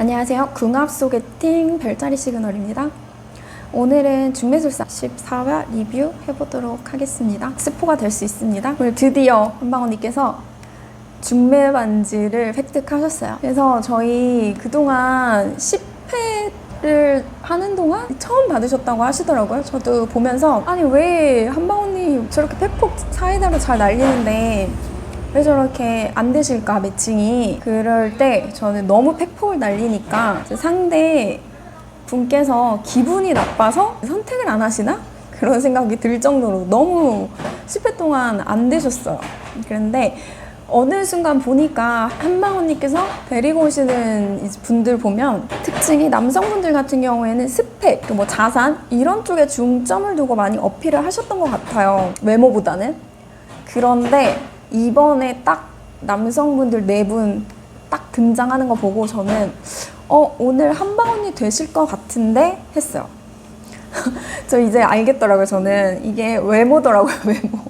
안녕하세요. 궁합 소개팅 별자리 시그널입니다. 오늘은 중매술사 14화 리뷰 해보도록 하겠습니다. 스포가 될 수 있습니다. 오늘 드디어 한방언니께서 중매 반지를 획득하셨어요. 그래서 저희 그동안 10회를 하는 동안 처음 받으셨다고 하시더라고요. 저도 보면서 아니 왜 한방언니 저렇게 팩폭 사이다로 잘 날리는데 왜 저렇게 안 되실까 매칭이. 그럴 때 저는 너무 팩폭을 날리니까 상대 분께서 기분이 나빠서 선택을 안 하시나? 그런 생각이 들 정도로 너무 10회 동안 안 되셨어요. 그런데 어느 순간 보니까 한방언니께서 데리고 오시는 분들 보면 특징이 남성분들 같은 경우에는 스펙, 뭐 자산 이런 쪽에 중점을 두고 많이 어필을 하셨던 것 같아요. 외모보다는. 그런데 이번에 딱 남성분들 4분 딱 등장하는 거 보고 저는 오늘 한방언니 되실 것 같은데 했어요. 저 이제 알겠더라고요. 저는 이게 외모더라고요. 외모.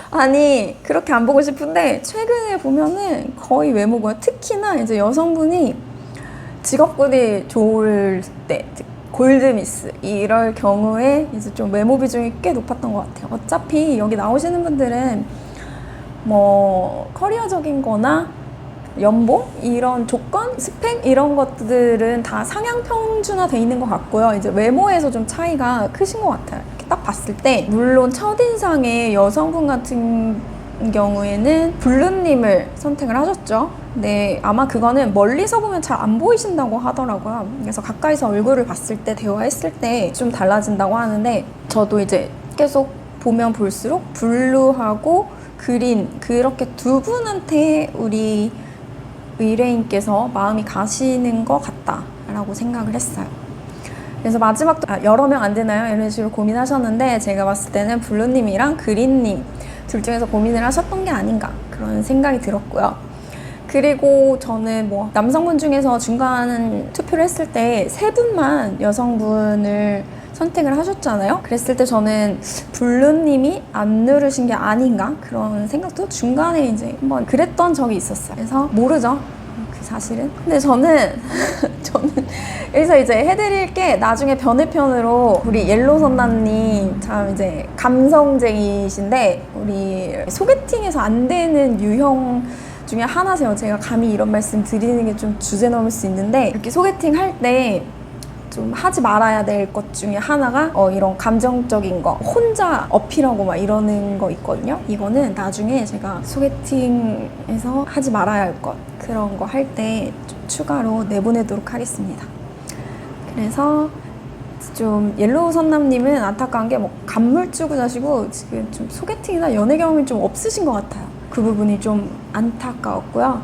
아니 그렇게 안 보고 싶은데 최근에 보면은 거의 외모고요. 특히나 이제 여성분이 직업군이 좋을 때 골드미스 이럴 경우에 이제 좀 외모 비중이 꽤 높았던 것 같아요. 어차피 여기 나오시는 분들은 뭐 커리어적인 거나 연봉 이런 조건, 스펙 이런 것들은 다 상향 평준화 돼 있는 것 같고요. 이제 외모에서 좀 차이가 크신 것 같아요. 이렇게 딱 봤을 때 물론 첫인상의 여성분 같은 경우에는 블루님을 선택을 하셨죠. 네, 아마 그거는 멀리서 보면 잘 안 보이신다고 하더라고요. 그래서 가까이서 얼굴을 봤을 때 대화했을 때 좀 달라진다고 하는데 저도 이제 계속 보면 볼수록 블루하고 그린 그렇게 두 분한테 우리 의뢰인께서 마음이 가시는 것 같다라고 생각을 했어요. 그래서 마지막도 여러 명 안 되나요? 이런 식으로 고민하셨는데 제가 봤을 때는 블루님이랑 그린님 둘 중에서 고민을 하셨던 게 아닌가 그런 생각이 들었고요. 그리고 저는 뭐 남성분 중에서 중간 투표를 했을 때 3분만 여성분을 선택을 하셨잖아요. 그랬을 때 저는 블루님이 안 누르신 게 아닌가 그런 생각도 중간에 이제 한번 그랬던 적이 있었어요. 그래서 모르죠 그 사실은. 근데 저는 여기서 이제 해드릴 게 나중에 변해편으로 우리 옐로선남님 참 이제 감성쟁이신데 우리 소개팅에서 안 되는 유형 중에 하나세요. 제가 감히 이런 말씀 드리는 게 좀 주제 넘을 수 있는데 이렇게 소개팅 할 때 좀 하지 말아야 될 것 중에 하나가 이런 감정적인 거 혼자 어필하고 막 이러는 거 있거든요. 이거는 나중에 제가 소개팅에서 하지 말아야 할 것 그런 거 할 때 좀 추가로 내보내도록 하겠습니다. 그래서 좀 옐로우 선남님은 안타까운 게 뭐 간물주구자시고 지금 좀 소개팅이나 연애 경험이 좀 없으신 것 같아요. 그 부분이 좀 안타까웠고요.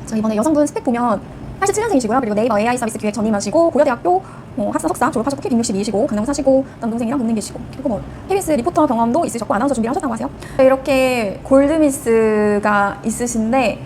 저 이번에 여성분 스펙 보면 87년생이시고요. 그리고 네이버 AI 서비스 기획 전임하시고 고려대학교 학사 석사 졸업하셨고 키 162이시고 강남 사시고 남동생이랑 동네 계시고 그리고 뭐 KBS 리포터 경험도 있으셨고 아나운서 준비를 하셨다고 하세요. 이렇게 골드미스가 있으신데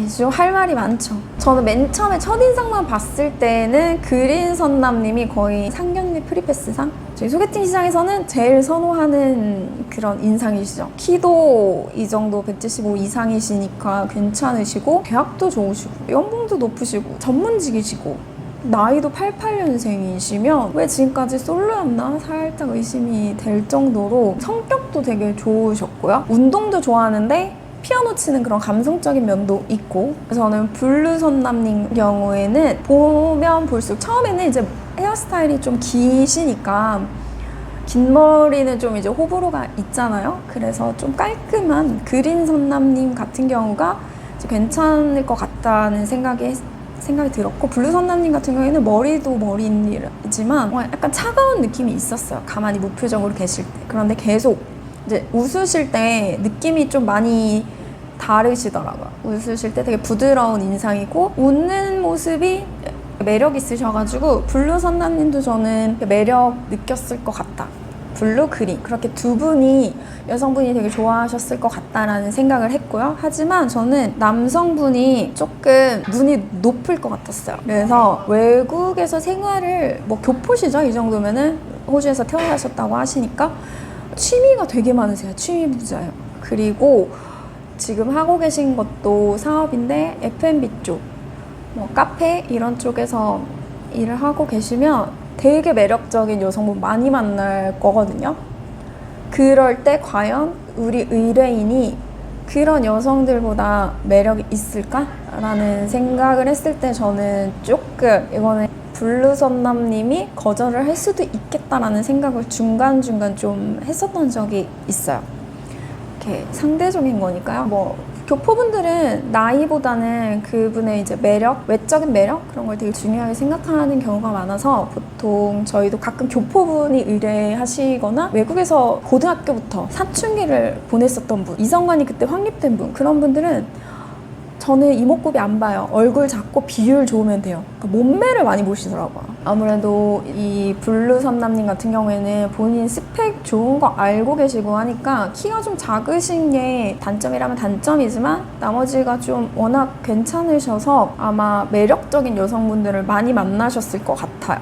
이제 좀 할 말이 많죠. 저는 맨 처음에 첫인상만 봤을 때는 그린 선남님이 거의 상견례 프리패스상 저희 소개팅 시장에서는 제일 선호하는 그런 인상이시죠. 키도 이 정도 175 이상이시니까 괜찮으시고 대학도 좋으시고 연봉도 높으시고 전문직이시고 나이도 88년생이시면 왜 지금까지 솔로였나 살짝 의심이 될 정도로 성격도 되게 좋으셨고요. 운동도 좋아하는데 피아노 치는 그런 감성적인 면도 있고. 저는 블루선남님 경우에는 보면 볼수록 처음에는 이제 헤어스타일이 좀 기시니까 긴 머리는 좀 이제 호불호가 있잖아요. 그래서 좀 깔끔한 그린선남님 같은 경우가 이제 괜찮을 것 같다는 생각이 들었고 블루선남님 같은 경우에는 머리도 머리이지만 약간 차가운 느낌이 있었어요. 가만히 무표정으로 계실 때. 그런데 계속 이제 웃으실 때 느낌이 좀 많이 다르시더라고요. 웃으실 때 되게 부드러운 인상이고 웃는 모습이 매력 있으셔가지고 블루선남님도 저는 매력 느꼈을 것 같다. 블루, 그린 그렇게 두 분이 여성분이 되게 좋아하셨을 것 같다라는 생각을 했고요. 하지만 저는 남성분이 조금 눈이 높을 것 같았어요. 그래서 외국에서 생활을 뭐 교포시죠? 이 정도면은 호주에서 태어나셨다고 하시니까 취미가 되게 많으세요. 취미 부자예요. 그리고 지금 하고 계신 것도 사업인데 F&B 쪽 뭐 카페 이런 쪽에서 일을 하고 계시면 되게 매력적인 여성분 많이 만날 거거든요. 그럴 때 과연 우리 의뢰인이 그런 여성들보다 매력이 있을까라는 생각을 했을 때 저는 조금 이거는 블루선남님이 거절을 할 수도 있겠다라는 생각을 중간중간 좀 했었던 적이 있어요. 이렇게 상대적인 거니까요. 뭐 교포분들은 나이보다는 그분의 이제 매력, 외적인 매력 그런 걸 되게 중요하게 생각하는 경우가 많아서 보통 저희도 가끔 교포분이 의뢰하시거나 외국에서 고등학교부터 사춘기를 보냈었던 분, 이성관이 그때 확립된 분, 그런 분들은 저는 이목구비 안 봐요. 얼굴 작고 비율 좋으면 돼요. 그러니까 몸매를 많이 보시더라고요. 아무래도 이 블루선남님 같은 경우에는 본인 스펙 좋은 거 알고 계시고 하니까 키가 좀 작으신 게 단점이라면 단점이지만 나머지가 좀 워낙 괜찮으셔서 아마 매력적인 여성분들을 많이 만나셨을 것 같아요.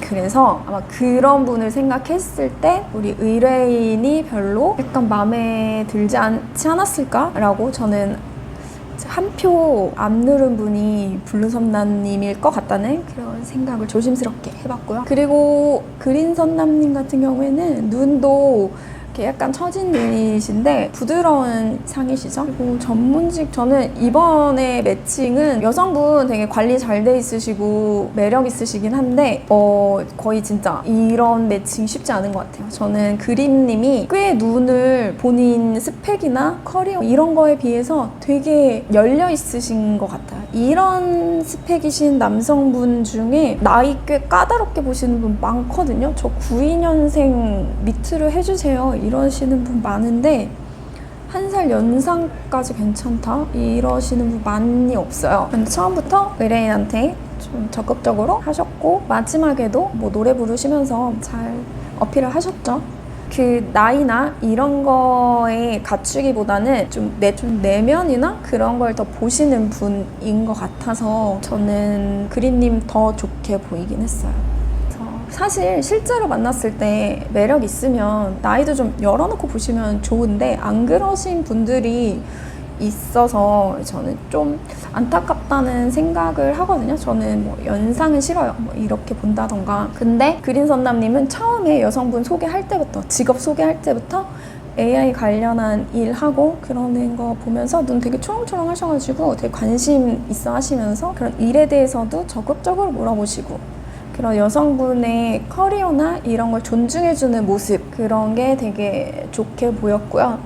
그래서 아마 그런 분을 생각했을 때 우리 의뢰인이 별로 약간 마음에 들지 않지 않았을까라고 저는 한 표 안 누른 분이 블루선남님일 것 같다는 그런 생각을 조심스럽게 해봤고요. 그리고 그린선남님 같은 경우에는 눈도 약간 처진 눈이신데 부드러운 상이시죠. 그리고 전문직, 저는 이번에 매칭은 여성분 되게 관리 잘 돼 있으시고 매력 있으시긴 한데 거의 진짜 이런 매칭 쉽지 않은 것 같아요. 저는 그린님이 꽤 눈을 본인 스펙이나 커리어 이런 거에 비해서 되게 열려 있으신 것 같아요. 이런 스펙이신 남성분 중에 나이 꽤 까다롭게 보시는 분 많거든요. 저 92년생 미트를 해주세요 이러시는 분 많은데 한 살 연상까지 괜찮다 이러시는 분 많이 없어요. 근데 처음부터 의뢰인한테 좀 적극적으로 하셨고 마지막에도 뭐 노래 부르시면서 잘 어필을 하셨죠. 그 나이나 이런 거에 갖추기보다는 좀 내면이나 그런 걸 더 보시는 분인 것 같아서 저는 그린님 더 좋게 보이긴 했어요. 사실 실제로 만났을 때 매력 있으면 나이도 좀 열어놓고 보시면 좋은데 안 그러신 분들이 있어서 저는 좀 안타깝다는 생각을 하거든요. 저는 뭐 연상은 싫어요. 뭐 이렇게 본다던가. 근데 그린선남님은 처음에 여성분 소개할 때부터, 직업 소개할 때부터 AI 관련한 일 하고 그러는 거 보면서 눈 되게 초롱초롱 하셔가지고 되게 관심 있어 하시면서 그런 일에 대해서도 적극적으로 물어보시고 그런 여성분의 커리어나 이런 걸 존중해주는 모습 그런 게 되게 좋게 보였고요.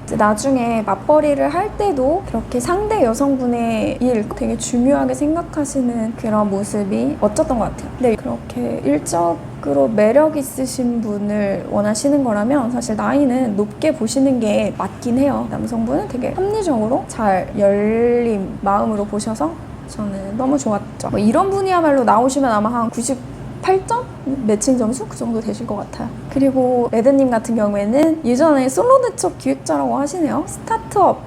이제 나중에 맞벌이를 할 때도 그렇게 상대 여성분의 일 되게 중요하게 생각하시는 그런 모습이 멋졌던 것 같아요. 근데 그렇게 일적으로 매력 있으신 분을 원하시는 거라면 사실 나이는 높게 보시는 게 맞긴 해요. 남성분은 되게 합리적으로 잘 열린 마음으로 보셔서 저는 너무 좋았죠. 뭐 이런 분이야말로 나오시면 아마 한 98점? 매칭 점수? 그 정도 되실 것 같아요. 그리고 레드님 같은 경우에는 예전에 솔로 대첩 기획자라고 하시네요. 스타트업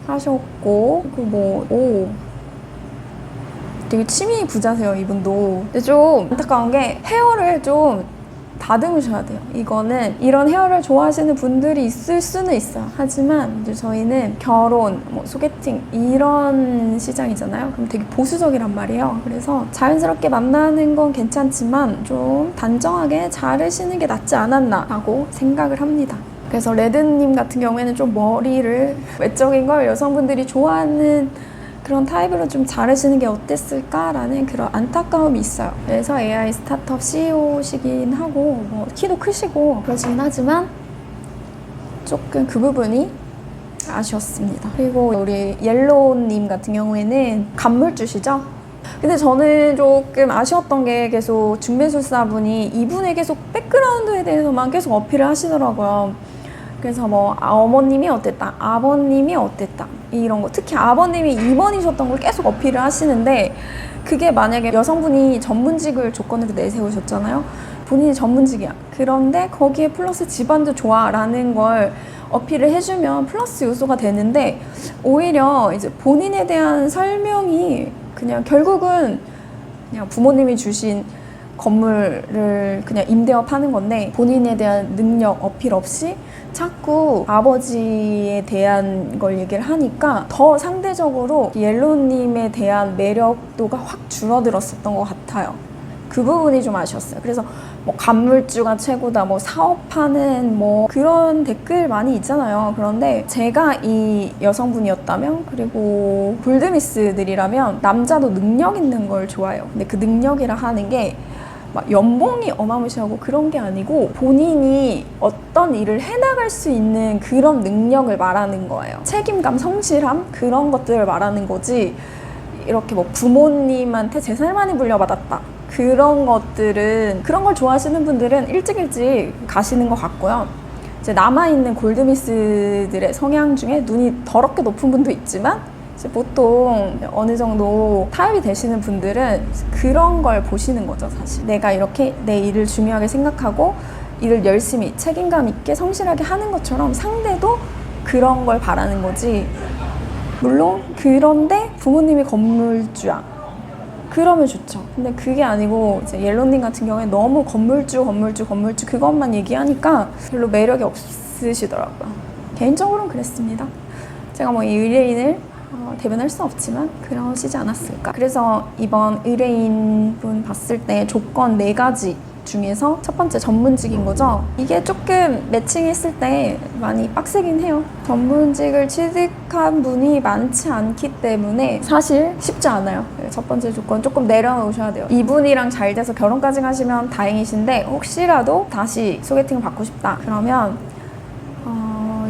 하셨고 그리고 되게 취미 부자세요, 이분도. 근데 좀 안타까운 게 헤어를 좀 다듬으셔야 돼요. 이거는 이런 헤어를 좋아하시는 분들이 있을 수는 있어요. 하지만 이제 저희는 결혼, 뭐 소개팅 이런 시장이잖아요. 그럼 되게 보수적이란 말이에요. 그래서 자연스럽게 만나는 건 괜찮지만 좀 단정하게 자르시는 게 낫지 않았나 하고 생각을 합니다. 그래서 레드님 같은 경우에는 좀 머리를 외적인 걸 여성분들이 좋아하는 그런 타입으로 좀 자르시는 게 어땠을까라는 그런 안타까움이 있어요. 그래서 AI 스타트업 CEO시긴 하고 뭐 키도 크시고 그러시긴 하지만 조금 그 부분이 아쉬웠습니다. 그리고 우리 옐로우님 같은 경우에는 간물주시죠? 근데 저는 조금 아쉬웠던 게 계속 중매술사분이 이분의 계속 백그라운드에 대해서만 계속 어필을 하시더라고요. 그래서 뭐 어머님이 어땠다, 아버님이 어땠다 이런 거, 특히 아버님이 2번이셨던 걸 계속 어필을 하시는데 그게 만약에 여성분이 전문직을 조건으로 내세우셨잖아요. 본인이 전문직이야. 그런데 거기에 플러스 집안도 좋아 라는 걸 어필을 해주면 플러스 요소가 되는데 오히려 이제 본인에 대한 설명이 그냥 결국은 그냥 부모님이 주신 건물을 그냥 임대업 하는 건데 본인에 대한 능력 어필 없이 자꾸 아버지에 대한 걸 얘기를 하니까 더 상대적으로 옐로우님에 대한 매력도가 확 줄어들었었던 것 같아요. 그 부분이 좀 아쉬웠어요. 그래서 뭐 간물주가 최고다, 뭐 사업하는 뭐 그런 댓글 많이 있잖아요. 그런데 제가 이 여성분이었다면, 그리고 골드미스들이라면 남자도 능력 있는 걸 좋아해요. 근데 그 능력이라 하는 게 막 연봉이 어마무시하고 그런 게 아니고 본인이 어떤 일을 해나갈 수 있는 그런 능력을 말하는 거예요. 책임감, 성실함 그런 것들을 말하는 거지, 이렇게 뭐 부모님한테 재산을 많이 물려받았다 그런 것들은, 그런 걸 좋아하시는 분들은 일찍 가시는 것 같고요. 이제 남아있는 골드미스들의 성향 중에 눈이 더럽게 높은 분도 있지만 이제 보통 어느 정도 타협이 되시는 분들은 그런 걸 보시는 거죠. 사실 내가 이렇게 내 일을 중요하게 생각하고 일을 열심히 책임감 있게 성실하게 하는 것처럼 상대도 그런 걸 바라는 거지. 물론 그런데 부모님이 건물주야 그러면 좋죠. 근데 그게 아니고 이제 옐로우님 같은 경우에 너무 건물주 그것만 얘기하니까 별로 매력이 없으시더라고요. 개인적으로는 그랬습니다. 제가 뭐 이 의뢰인을 대변할 수는 없지만 그러시지 않았을까. 그래서 이번 의뢰인분 봤을 때 조건 4가지 중에서 첫 번째 전문직인 거죠. 이게 조금 매칭했을 때 많이 빡세긴 해요. 전문직을 취득한 분이 많지 않기 때문에 사실 쉽지 않아요. 첫 번째 조건 조금 내려놓으셔야 돼요. 이분이랑 잘 돼서 결혼까지 하시면 다행이신데 혹시라도 다시 소개팅을 받고 싶다 그러면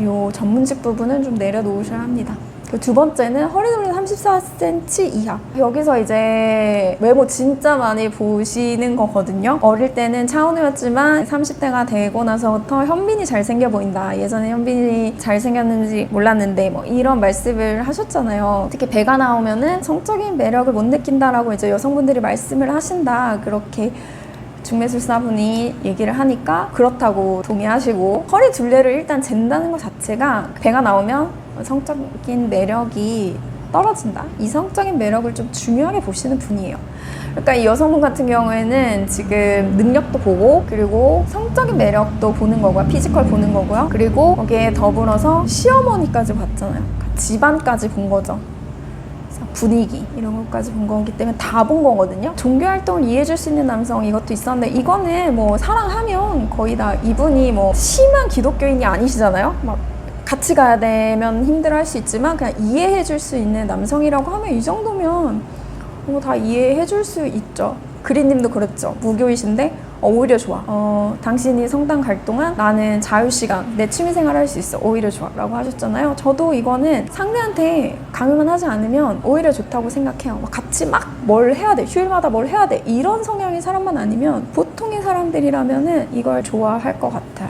요 전문직 부분은 좀 내려놓으셔야 합니다. 두 번째는 허리 둘레 34cm 이하. 여기서 이제 외모 진짜 많이 보시는 거거든요. 어릴 때는 차은우였지만 30대가 되고 나서부터 현빈이 잘생겨 보인다. 예전에 현빈이 잘생겼는지 몰랐는데 뭐 이런 말씀을 하셨잖아요. 특히 배가 나오면은 성적인 매력을 못 느낀다라고 이제 여성분들이 말씀을 하신다. 그렇게 중매술사분이 얘기를 하니까 그렇다고 동의하시고, 허리 둘레를 일단 잰다는 것 자체가 배가 나오면 성적인 매력이 떨어진다. 이성적인 매력을 좀 중요하게 보시는 분이에요. 그러니까 이 여성분 같은 경우에는 지금 능력도 보고 그리고 성적인 매력도 보는 거고요. 피지컬 보는 거고요. 그리고 거기에 더불어서 시어머니까지 봤잖아요. 집안까지 본 거죠. 분위기 이런 것까지 본 거기 때문에 다 본 거거든요. 종교 활동을 이해해줄 수 있는 남성 이것도 있었는데 이거는 뭐 사랑하면 거의 다, 이분이 뭐 심한 기독교인이 아니시잖아요. 막 같이 가야 되면 힘들어할 수 있지만 그냥 이해해줄 수 있는 남성이라고 하면 이 정도면 뭐 다 이해해줄 수 있죠. 그린님도 그랬죠. 무교이신데 오히려 좋아. 당신이 성당 갈 동안 나는 자유시간 내 취미생활 할 수 있어. 오히려 좋아 라고 하셨잖아요. 저도 이거는 상대한테 강요만 하지 않으면 오히려 좋다고 생각해요. 막 같이 막 뭘 해야 돼, 휴일마다 뭘 해야 돼, 이런 성향의 사람만 아니면 보통의 사람들이라면은 이걸 좋아할 것 같아요.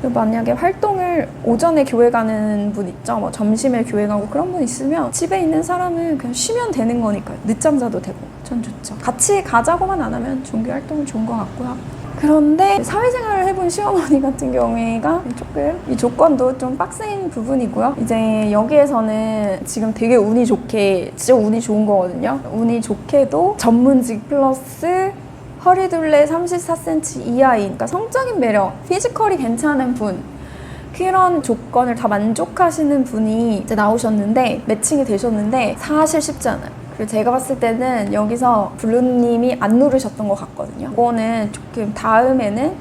만약에 활동을 오전에 교회 가는 분 있죠. 뭐 점심에 교회 가고 그런 분 있으면 집에 있는 사람은 그냥 쉬면 되는 거니까요. 늦잠 자도 되고 전 좋죠. 같이 가자고만 안 하면 종교 활동은 좋은 것 같고요. 그런데 사회생활을 해본 시어머니 같은 경우가 조금 이 조건도 좀 빡센 부분이고요. 이제 여기에서는 지금 되게 운이 좋게, 진짜 운이 좋은 거거든요. 운이 좋게도 전문직 플러스 허리둘레 34cm 이하인, 그러니까 성적인 매력, 피지컬이 괜찮은 분, 그런 조건을 다 만족하시는 분이 이제 나오셨는데, 매칭이 되셨는데 사실 쉽지 않아요. 그리고 제가 봤을 때는 여기서 블루님이 안 누르셨던 것 같거든요. 이거는 조금 다음에는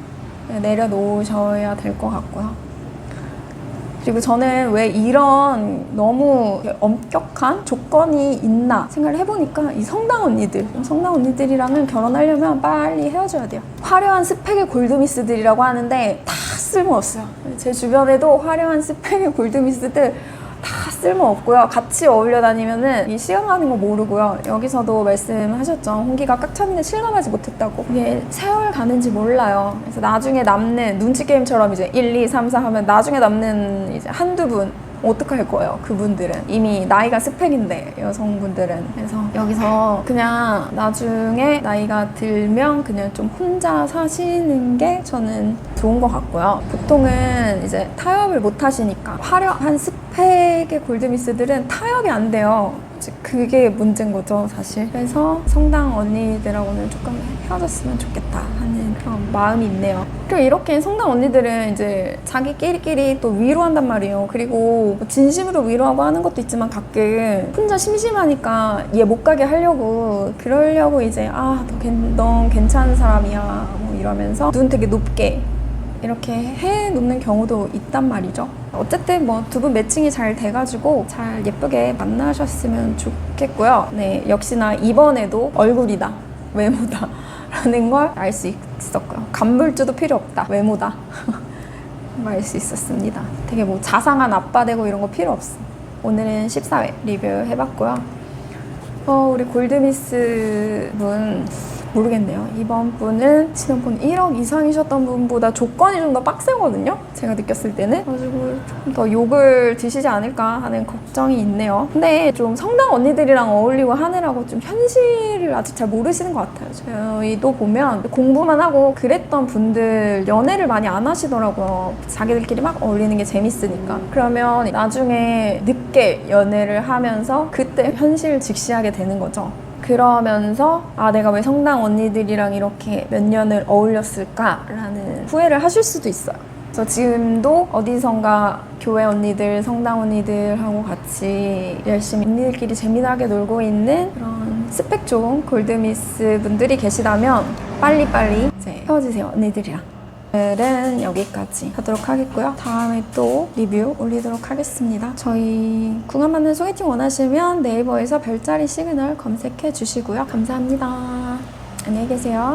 내려놓으셔야 될 것 같고요. 그리고 저는 왜 이런 너무 엄격한 조건이 있나 생각을 해보니까 이 성당 언니들이랑은 결혼하려면 빨리 헤어져야 돼요. 화려한 스펙의 골드미스들이라고 하는데 다 쓸모없어요. 제 주변에도 화려한 스펙의 골드미스들 다 쓸모없고요. 같이 어울려 다니면은 이 시간 가는 거 모르고요. 여기서도 말씀하셨죠. 홍기가 꽉 찼는데 실감하지 못했다고. 이게 세월 가는지 몰라요. 그래서 나중에 남는 눈치 게임처럼 이제 1, 2, 3, 4 하면 나중에 남는 이제 한두 분 어떡할 거예요. 그분들은 이미 나이가 스펙인데, 여성분들은. 그래서 여기서 그냥 나중에 나이가 들면 그냥 좀 혼자 사시는 게 저는 좋은 것 같고요. 보통은 이제 타협을 못 하시니까, 화려한 스펙의 골드미스들은 타협이 안 돼요. 즉 그게 문제인 거죠, 사실. 그래서 성당 언니들하고는 조금 헤어졌으면 좋겠다 하는 그런 마음이 있네요. 그리고 이렇게 성당 언니들은 이제 자기끼리끼리 또 위로한단 말이에요. 그리고 진심으로 위로하고 하는 것도 있지만 가끔 혼자 심심하니까 얘 못 가게 하려고 그러려고 이제 넌 괜찮은 사람이야 뭐 이러면서 눈 되게 높게 이렇게 해놓는 경우도 있단 말이죠. 어쨌든 뭐 두 분 매칭이 잘 돼가지고 잘 예쁘게 만나셨으면 좋겠고요. 네, 역시나 이번에도 얼굴이다, 외모다 라는 걸 알 수 있었고요. 간물주도 필요 없다, 외모다 알 수 있었습니다. 되게 뭐 자상한 아빠 되고 이런 거 필요 없어. 오늘은 14회 리뷰해봤고요. 우리 골드미스 분 모르겠네요. 이번 분은 지난번 1억 이상이셨던 분보다 조건이 좀 더 빡세거든요, 제가 느꼈을 때는. 그래가지고 조금 더 욕을 드시지 않을까 하는 걱정이 있네요. 근데 좀 성당 언니들이랑 어울리고 하느라고 좀 현실을 아직 잘 모르시는 것 같아요. 저희도 보면 공부만 하고 그랬던 분들 연애를 많이 안 하시더라고요. 자기들끼리 막 어울리는 게 재밌으니까. 그러면 나중에 늦게 연애를 하면서 그때 현실을 직시하게 되는 거죠. 그러면서 내가 왜 성당 언니들이랑 이렇게 몇 년을 어울렸을까라는 후회를 하실 수도 있어요. 그래서 지금도 어디선가 교회 언니들, 성당 언니들하고 같이 열심히 언니들끼리 재미나게 놀고 있는 그런 스펙 좋은 골드미스 분들이 계시다면 빨리빨리 이제 헤어지세요, 언니들이랑. 오늘은 여기까지 하도록 하겠고요. 다음에 또 리뷰 올리도록 하겠습니다. 저희 궁합 맞는 소개팅 원하시면 네이버에서 별자리 시그널 검색해 주시고요. 감사합니다. 안녕히 계세요.